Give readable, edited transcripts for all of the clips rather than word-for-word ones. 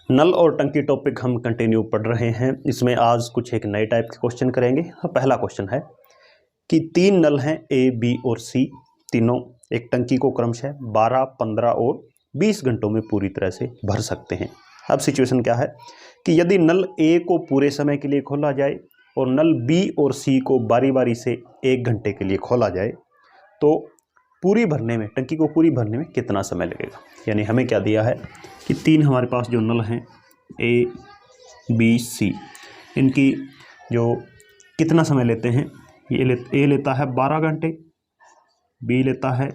नल और टंकी टॉपिक हम कंटिन्यू पढ़ रहे हैं। इसमें आज कुछ एक नए टाइप के क्वेश्चन करेंगे। पहला क्वेश्चन है कि तीन नल हैं ए, बी और सी, तीनों एक टंकी को क्रमशः 12, 15 और 20 घंटों में पूरी तरह से भर सकते हैं। अब सिचुएशन क्या है कि यदि नल ए को पूरे समय के लिए खोला जाए और नल बी और सी को बारी बारी से 1 घंटे के लिए खोला जाए तो पूरी भरने में, टंकी को पूरी भरने में कितना समय लगेगा। यानी हमें क्या दिया है कि तीन हमारे पास जो नल हैं ए, बी, सी, इनकी जो कितना समय लेते हैं, ए लेता है 12 घंटे, बी लेता है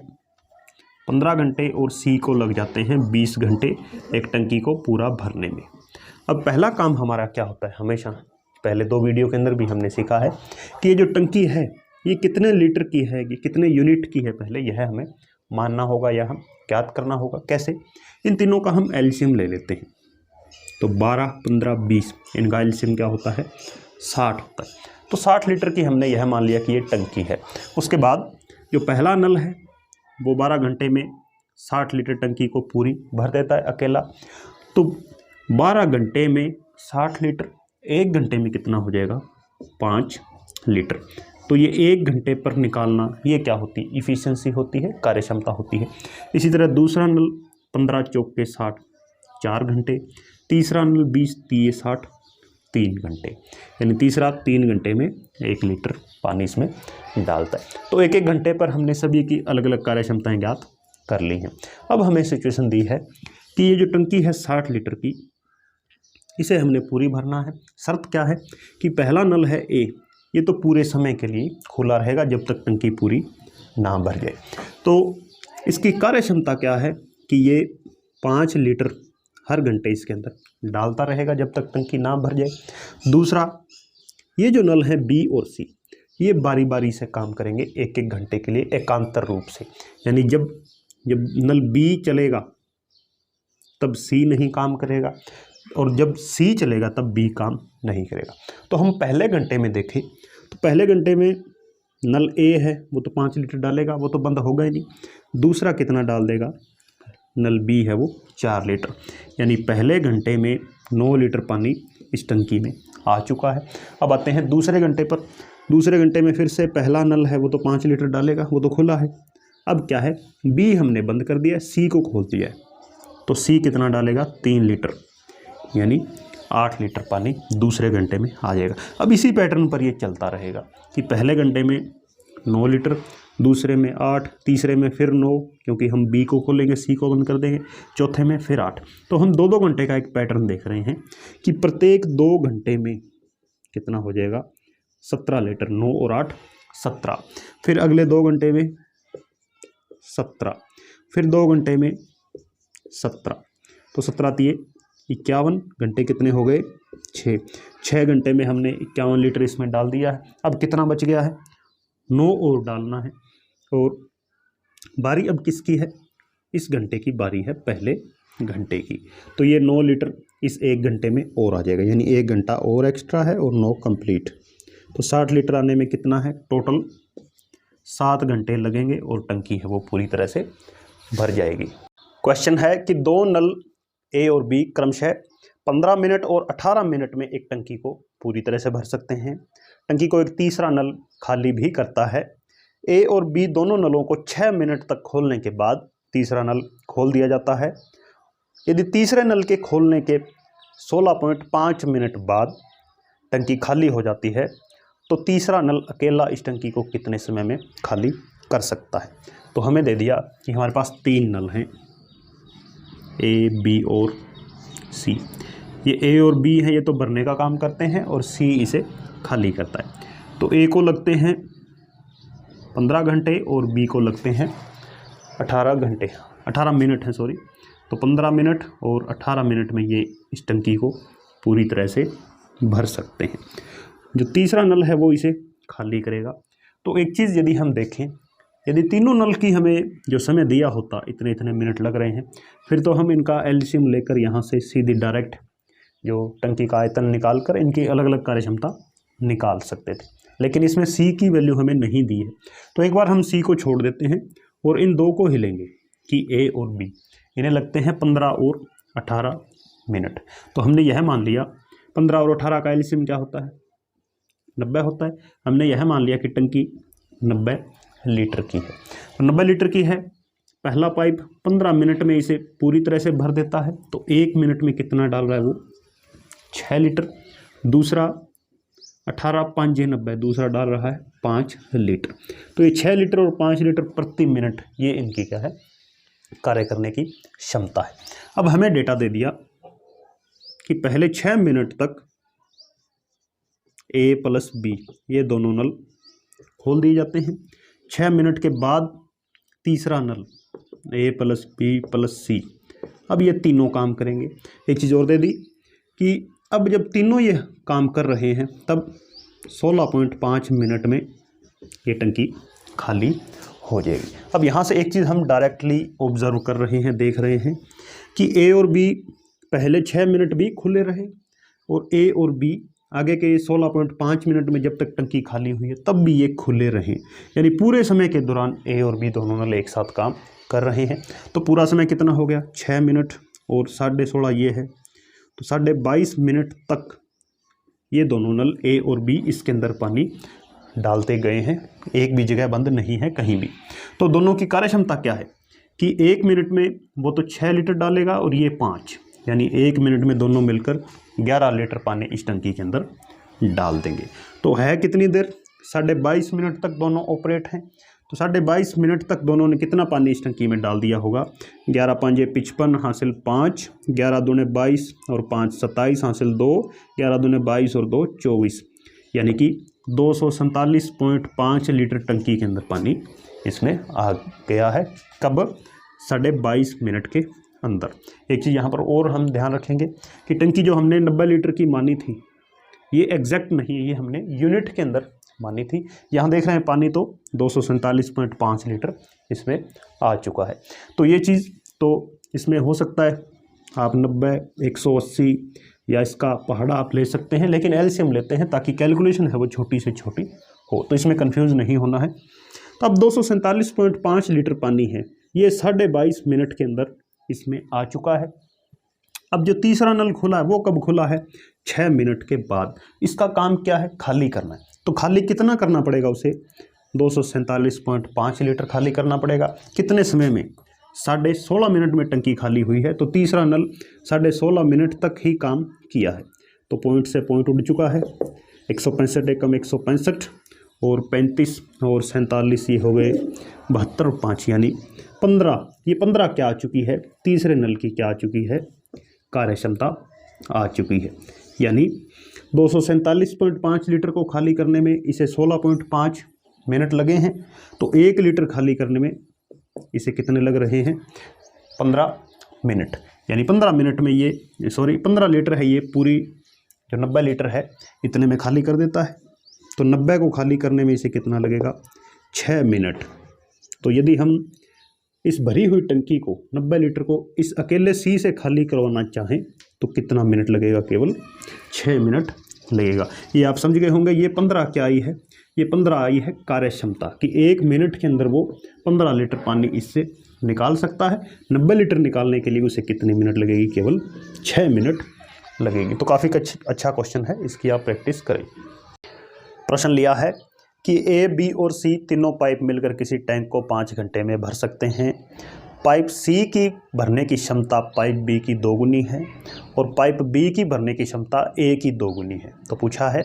15 घंटे और सी को लग जाते हैं 20 घंटे एक टंकी को पूरा भरने में। अब पहला काम हमारा क्या होता है, हमेशा पहले 2 वीडियो के अंदर भी हमने सीखा है कि ये जो टंकी है ये कितने लीटर की है, ये कितने यूनिट की है, पहले यह हमें मानना होगा या हम ज्ञात करना होगा। कैसे? इन तीनों का हम एलसीएम ले लेते हैं। तो 12, 15, 20 इनका एलसीएम क्या होता है, 60 होता है। तो 60 लीटर की हमने यह मान लिया कि ये टंकी है। उसके बाद जो पहला नल है वो 12 घंटे में 60 लीटर टंकी को पूरी भर देता है अकेला। तो 12 घंटे में 60 लीटर, 1 घंटे में कितना हो जाएगा, 5 लीटर। तो ये 1 घंटे पर निकालना, ये क्या होती है, इफ़िशियंसी होती है, कार्यक्षमता होती है। इसी तरह दूसरा नल 15 चौक के 60, 4 घंटे। तीसरा नल 20 तीय 60, 3 घंटे। यानी तीसरा 3 घंटे में 1 लीटर पानी इसमें डालता है। तो 1-1 घंटे पर हमने सभी की अलग अलग कार्यक्षमताएं ज्ञात कर ली हैं। अब हमें सिचुएशन दी है कि ये जो टंकी है 60 लीटर की, इसे हमने पूरी भरना है। शर्त क्या है कि पहला नल है ए, ये तो पूरे समय के लिए खुला रहेगा जब तक टंकी पूरी ना भर जाए। तो इसकी कार्य क्षमता क्या है कि ये 5 लीटर हर घंटे इसके अंदर डालता रहेगा जब तक टंकी ना भर जाए। दूसरा, ये जो नल है बी और सी, ये बारी बारी से काम करेंगे 1-1 घंटे के लिए एकांतर रूप से। यानी जब नल बी चलेगा तब सी नहीं काम करेगा और जब सी चलेगा तब बी काम नहीं करेगा। तो हम पहले घंटे में देखें तो पहले घंटे में नल ए है वो तो 5 लीटर डालेगा, वो तो बंद होगा ही नहीं। दूसरा कितना डाल देगा, नल बी है वो 4 लीटर। यानी पहले घंटे में 9 लीटर पानी इस टंकी में आ चुका है। अब आते हैं दूसरे घंटे पर। दूसरे घंटे में फिर से पहला नल है वो तो 5 लीटर डालेगा, वो तो खुला है। अब क्या है, बी हमने बंद कर दिया, सी को खोल दिया है। तो सी कितना डालेगा, 3 लीटर, यानी 8 लीटर पानी दूसरे घंटे में आ जाएगा। अब इसी पैटर्न पर ये चलता रहेगा कि पहले घंटे में 9 लीटर, दूसरे में 8, तीसरे में फिर 9, क्योंकि हम बी को खोलेंगे, सी को बंद कर देंगे, चौथे में फिर 8। तो हम 2-2 घंटे का एक पैटर्न देख रहे हैं कि प्रत्येक 2 घंटे में कितना हो जाएगा, 17 लीटर। 9 और 8 17। फिर अगले 2 घंटे में 17, फिर 2 घंटे में 17। तो 17 तिये 51 घंटे कितने हो गए, 6 घंटे में हमने 51 लीटर इसमें डाल दिया है। अब कितना बच गया है, 9 और डालना है। और बारी अब किसकी है, इस घंटे की बारी है, पहले घंटे की। तो ये 9 लीटर इस 1 घंटे में और आ जाएगा, यानी 1 घंटा और एक्स्ट्रा है और 9 कंप्लीट। तो 60 लीटर आने में कितना है, टोटल 7 घंटे लगेंगे और टंकी है वो पूरी तरह से भर जाएगी। क्वेश्चन है कि 2 नल ए और बी क्रमशः 15 मिनट और 18 मिनट में एक टंकी को पूरी तरह से भर सकते हैं। टंकी को एक तीसरा नल खाली भी करता है। ए और बी दोनों नलों को 6 मिनट तक खोलने के बाद तीसरा नल खोल दिया जाता है। यदि तीसरे नल के खोलने के 16.5 मिनट बाद टंकी खाली हो जाती है तो तीसरा नल अकेला इस टंकी को कितने समय में खाली कर सकता है। तो हमें दे दिया कि हमारे पास 3 नल हैं, ए, बी और सी। ये ए और बी हैं, ये तो भरने का काम करते हैं और सी इसे खाली करता है। तो ए को लगते हैं 15 घंटे और बी को लगते हैं 18 घंटे, 18 मिनट है, सॉरी। तो 15 मिनट और 18 मिनट में ये इस टंकी को पूरी तरह से भर सकते हैं। जो तीसरा नल है वो इसे खाली करेगा। तो एक चीज़ यदि हम देखें, यदि तीनों नल की हमें जो समय दिया होता, इतने इतने मिनट लग रहे हैं, फिर तो हम इनका एलसीएम लेकर यहाँ से सीधी डायरेक्ट जो टंकी का आयतन निकाल कर इनकी अलग अलग कार्यक्षमता निकाल सकते थे। लेकिन इसमें सी की वैल्यू हमें नहीं दी है, तो एक बार हम सी को छोड़ देते हैं और इन दो को हिलेंगे कि ए और बी, इन्हें लगते हैं 15 और 18 मिनट। तो हमने यह मान लिया 15 और 18 का एलसीएम क्या होता है, 90 होता है। हमने यह मान लिया कि टंकी 90 लीटर की है। तो 90 लीटर की है, पहला पाइप 15 मिनट में इसे पूरी तरह से भर देता है, तो 1 मिनट में कितना डाल रहा है वो 6 लीटर। दूसरा 18 5 90, दूसरा डाल रहा है 5 लीटर। तो ये 6 लीटर और 5 लीटर प्रति मिनट ये इनकी क्या है, कार्य करने की क्षमता है। अब हमें डेटा दे दिया कि पहले 6 मिनट तक ए प्लस बी ये दोनों नल खोल दिए जाते हैं। 6 मिनट के बाद तीसरा नल ए प्लस बी प्लस सी, अब ये तीनों काम करेंगे। एक चीज़ और दे दी कि अब जब तीनों ये काम कर रहे हैं तब 16.5 मिनट में ये टंकी खाली हो जाएगी। अब यहाँ से एक चीज़ हम डायरेक्टली ऑब्जर्व कर रहे हैं, देख रहे हैं कि ए और बी पहले 6 मिनट भी खुले रहे और ए और बी आगे के 16.5 मिनट में जब तक टंकी खाली हुई है तब भी ये खुले रहे, यानी पूरे समय के दौरान ए और बी दोनों नल एक साथ काम कर रहे हैं। तो पूरा समय कितना हो गया 6 मिनट और 16.5 ये है, तो 22.5 मिनट तक ये दोनों नल ए और बी इसके अंदर पानी डालते गए हैं, एक भी जगह बंद नहीं है कहीं भी। तो दोनों की कार्य क्षमता क्या है कि 1 मिनट में वो तो 6 लीटर डालेगा और ये 5, यानी 1 मिनट में दोनों मिलकर 11 लीटर पानी इस टंकी के अंदर डाल देंगे। तो है कितनी देर, 22.5 मिनट तक दोनों ऑपरेट हैं। तो 22.5 मिनट तक दोनों ने कितना पानी इस टंकी में डाल दिया होगा, 11 5 55 हासिल 5, 11 दूने 22 और 5 27 हासिल 2, 11 दूने 22 और 2 24, यानी कि 247.5 लीटर टंकी के अंदर पानी इसमें आ गया है। कब, 22.5 मिनट के अंदर। एक चीज़ यहाँ पर और हम ध्यान रखेंगे कि टंकी जो हमने 90 लीटर की मानी थी ये एग्जैक्ट नहीं है, ये हमने यूनिट के अंदर मानी थी। यहाँ देख रहे हैं पानी तो 247.5 लीटर इसमें आ चुका है। तो ये चीज़ तो इसमें हो सकता है आप 90 180 या इसका पहाड़ा आप ले सकते हैं, लेकिन एलसीएम लेते हैं ताकि कैलकुलेशन है वो छोटी से छोटी हो, तो इसमें कंफ्यूज नहीं होना है। तो अब 247.5 लीटर पानी है, ये 22.5 मिनट के अंदर इसमें आ चुका है। अब जो तीसरा नल खुला है वो कब खुला है, 6 मिनट के बाद। इसका काम क्या है, खाली करना है। तो खाली कितना करना पड़ेगा उसे, 247.5 लीटर खाली करना पड़ेगा। कितने समय में, 16.5 मिनट में टंकी खाली हुई है, तो तीसरा नल 16.5 मिनट तक ही काम किया है। तो पॉइंट से पॉइंट उड़ चुका है, 165 एकम 165 और 35 और 47 ये हो गए 72 और 5 यानी 15। ये 15 क्या आ चुकी है, तीसरे नल की क्या आ चुकी है, कार्य क्षमता आ चुकी है। यानी 247.5 लीटर को खाली करने में इसे 16.5 मिनट लगे हैं, तो 1 लीटर खाली करने में इसे कितने लग रहे हैं, 15 मिनट। यानी 15 मिनट में ये 15 लीटर है, ये पूरी जो 90 लीटर है इतने में खाली कर देता है। तो 90 को खाली करने में इसे कितना लगेगा, 6 मिनट। तो यदि हम इस भरी हुई टंकी को 90 लीटर को इस अकेले सी से खाली करवाना चाहें तो कितना मिनट लगेगा, केवल 6 मिनट लगेगा। ये आप समझ गए होंगे। ये 15 क्या आई है, ये 15 आई है कार्य क्षमता कि 1 मिनट के अंदर वो 15 लीटर पानी इससे निकाल सकता है। 90 लीटर निकालने के लिए उसे कितने मिनट लगेगी, केवल 6 मिनट लगेगी। तो काफ़ी अच्छा क्वेश्चन है, इसकी आप प्रैक्टिस करें। प्रश्न लिया है कि ए, बी और सी तीनों पाइप मिलकर किसी टैंक को 5 घंटे में भर सकते हैं। पाइप सी की भरने की क्षमता पाइप बी की 2 गुनी है और पाइप बी की भरने की क्षमता ए की 2 गुनी है। तो पूछा है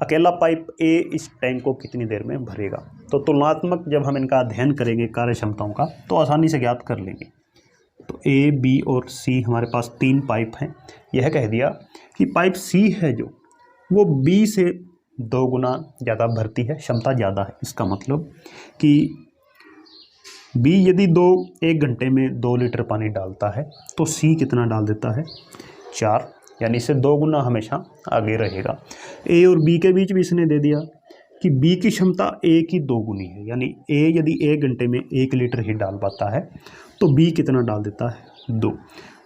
अकेला पाइप ए इस टैंक को कितनी देर में भरेगा। तो तुलनात्मक जब हम इनका अध्ययन करेंगे कार्य क्षमताओं का तो आसानी से ज्ञात कर लेंगे। तो ए, बी और सी हमारे पास 3 पाइप हैं। यह कह दिया कि पाइप सी है जो वो बी से 2 गुना ज़्यादा भरती है, क्षमता ज़्यादा है। इसका मतलब कि बी यदि 1 घंटे में 2 लीटर पानी डालता है तो सी कितना डाल देता है, 4, यानी इससे 2 गुना हमेशा आगे रहेगा। ए और बी के बीच भी इसने दे दिया कि बी की क्षमता ए की 2 गुनी है, यानी ए यदि 1 घंटे में 1 लीटर ही डाल पाता है तो बी कितना डाल देता है, 2।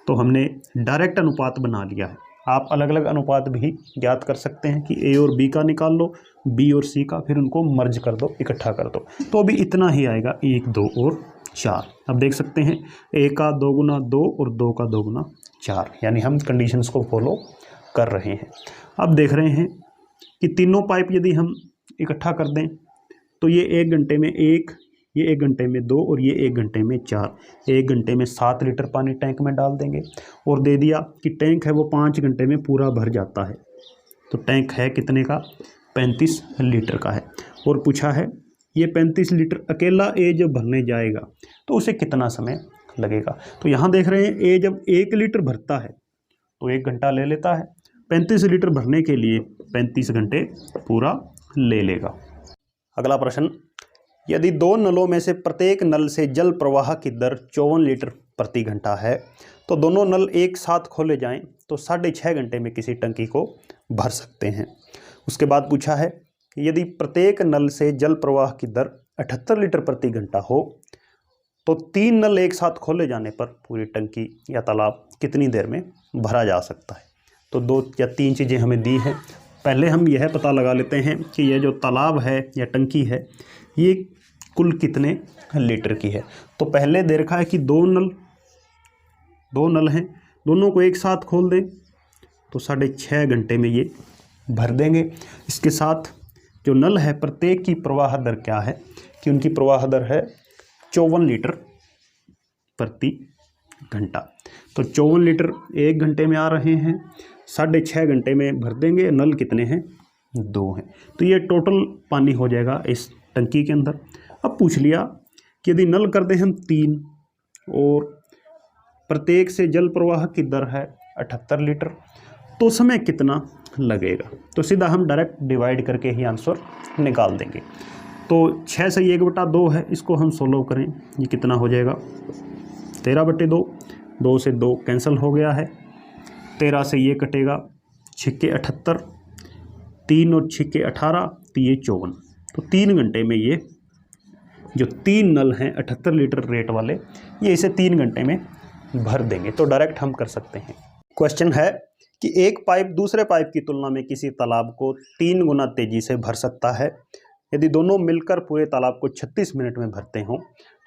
तो हमने डायरेक्ट अनुपात बना लिया है। आप अलग अलग अनुपात भी ज्ञात कर सकते हैं कि ए और बी का निकाल लो, बी और सी का, फिर उनको मर्ज कर दो, इकट्ठा कर दो, तो अभी इतना ही आएगा, 1 2 और 4। अब देख सकते हैं ए का 2 गुना 2 और 2 का 2 गुना 4, यानी हम कंडीशंस को फॉलो कर रहे हैं। अब देख रहे हैं कि तीनों पाइप यदि हम इकट्ठा कर दें तो ये 1 घंटे में 1, ये 1 घंटे में 2 और ये 1 घंटे में 4, 1 घंटे में 7 लीटर पानी टैंक में डाल देंगे। और दे दिया कि टैंक है वो 5 घंटे में पूरा भर जाता है। तो टैंक है कितने का? 35 लीटर का है। और पूछा है ये 35 लीटर अकेला ए जब भरने जाएगा तो उसे कितना समय लगेगा। तो यहाँ देख रहे हैं ए जब 1 लीटर भरता है तो 1 घंटा ले लेता है, 35 लीटर भरने के लिए 35 घंटे पूरा ले लेगा। अगला प्रश्न, यदि 2 नलों में से प्रत्येक नल से जल प्रवाह की दर 54 लीटर प्रति घंटा है तो दोनों नल एक साथ खोले जाएं तो 6.5 घंटे में किसी टंकी को भर सकते हैं। उसके बाद पूछा है कि यदि प्रत्येक नल से जल प्रवाह की दर 78 लीटर प्रति घंटा हो तो 3 नल एक साथ खोले जाने पर पूरी टंकी या तालाब कितनी देर में भरा जा सकता है। तो 2 या 3 चीज़ें हमें दी हैं। पहले हम यह पता लगा लेते हैं कि यह जो तालाब है या टंकी है ये कुल कितने लीटर की है। तो पहले दे रखा है कि 2 नल हैं, दोनों को एक साथ खोल दें तो 6.5 घंटे में ये भर देंगे। इसके साथ जो नल है प्रत्येक की प्रवाह दर क्या है कि उनकी प्रवाह दर है 54 लीटर प्रति घंटा। तो 54 लीटर 1 घंटे में आ रहे हैं, 6.5 घंटे में भर देंगे। नल कितने हैं? 2 हैं। तो ये टोटल पानी हो जाएगा इस टंकी के अंदर। अब पूछ लिया कि यदि नल कर दें हम 3 और प्रत्येक से जल प्रवाह की दर है 78 लीटर तो समय कितना लगेगा। तो सीधा हम डायरेक्ट डिवाइड करके ही आंसर निकाल देंगे। तो 6 से 1/2 है, इसको हम सोल्व करें, ये कितना हो जाएगा? 13/2, 2 से 2 कैंसिल हो गया है, 13 से ये कटेगा, 6 के 78, 3 और 6 के 18, तो ये 54। तो 3 घंटे में ये जो 3 नल हैं 78 लीटर रेट वाले ये इसे 3 घंटे में भर देंगे। तो डायरेक्ट हम कर सकते हैं। क्वेश्चन है कि एक पाइप दूसरे पाइप की तुलना में किसी तालाब को 3 गुना तेजी से भर सकता है। यदि दोनों मिलकर पूरे तालाब को 36 मिनट में भरते हों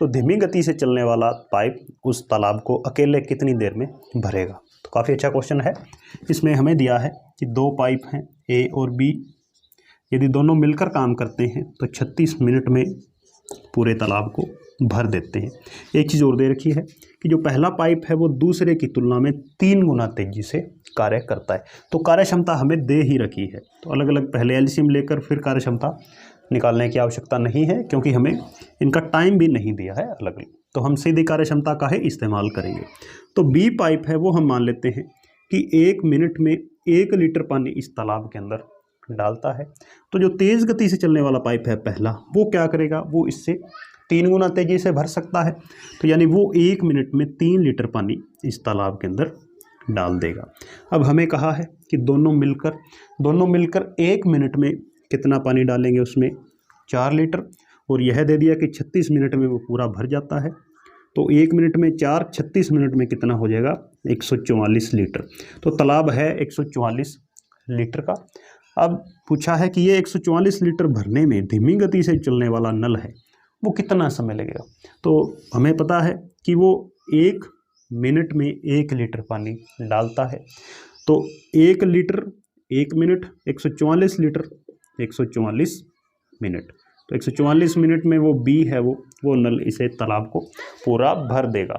तो धीमी गति से चलने वाला पाइप उस तालाब को अकेले कितनी देर में भरेगा। तो काफ़ी अच्छा क्वेश्चन है। इसमें हमें दिया है कि 2 पाइप हैं ए और बी, यदि दोनों मिलकर काम करते हैं तो 36 मिनट में पूरे तालाब को भर देते हैं। एक चीज़ और दे रखी है कि जो पहला पाइप है वो दूसरे की तुलना में 3 गुना तेजी से कार्य करता है। तो कार्य क्षमता हमें दे ही रखी है, तो अलग अलग पहले एलसीएम लेकर फिर कार्य क्षमता निकालने की आवश्यकता नहीं है, क्योंकि हमें इनका टाइम भी नहीं दिया है अलग अलग। तो हम सीधी कार्य क्षमता का ही इस्तेमाल करेंगे। तो बी पाइप है वो हम मान लेते हैं कि 1 मिनट में 1 लीटर पानी इस तालाब के अंदर डालता है। तो जो तेज़ गति से चलने वाला पाइप है पहला, वो क्या करेगा, वो इससे 3 गुना तेजी से भर सकता है। तो यानी वो 1 मिनट में 3 लीटर पानी इस तालाब के अंदर डाल देगा। अब हमें कहा है कि दोनों मिलकर 1 मिनट में कितना पानी डालेंगे, उसमें 4 लीटर, और यह दे दिया कि 36 मिनट में वो पूरा भर जाता है। तो 1 मिनट में 4, 36 मिनट में कितना हो जाएगा, 144 लीटर। तो तालाब है 144 लीटर का। अब पूछा है कि ये 144 लीटर भरने में धीमी गति से चलने वाला नल है वो कितना समय लगेगा। तो हमें पता है कि वो 1 मिनट में 1 लीटर पानी डालता है। तो 1 लीटर 1 मिनट, 144 लीटर 144 मिनट। तो 144 मिनट में वो बी है वो नल इसे तालाब को पूरा भर देगा।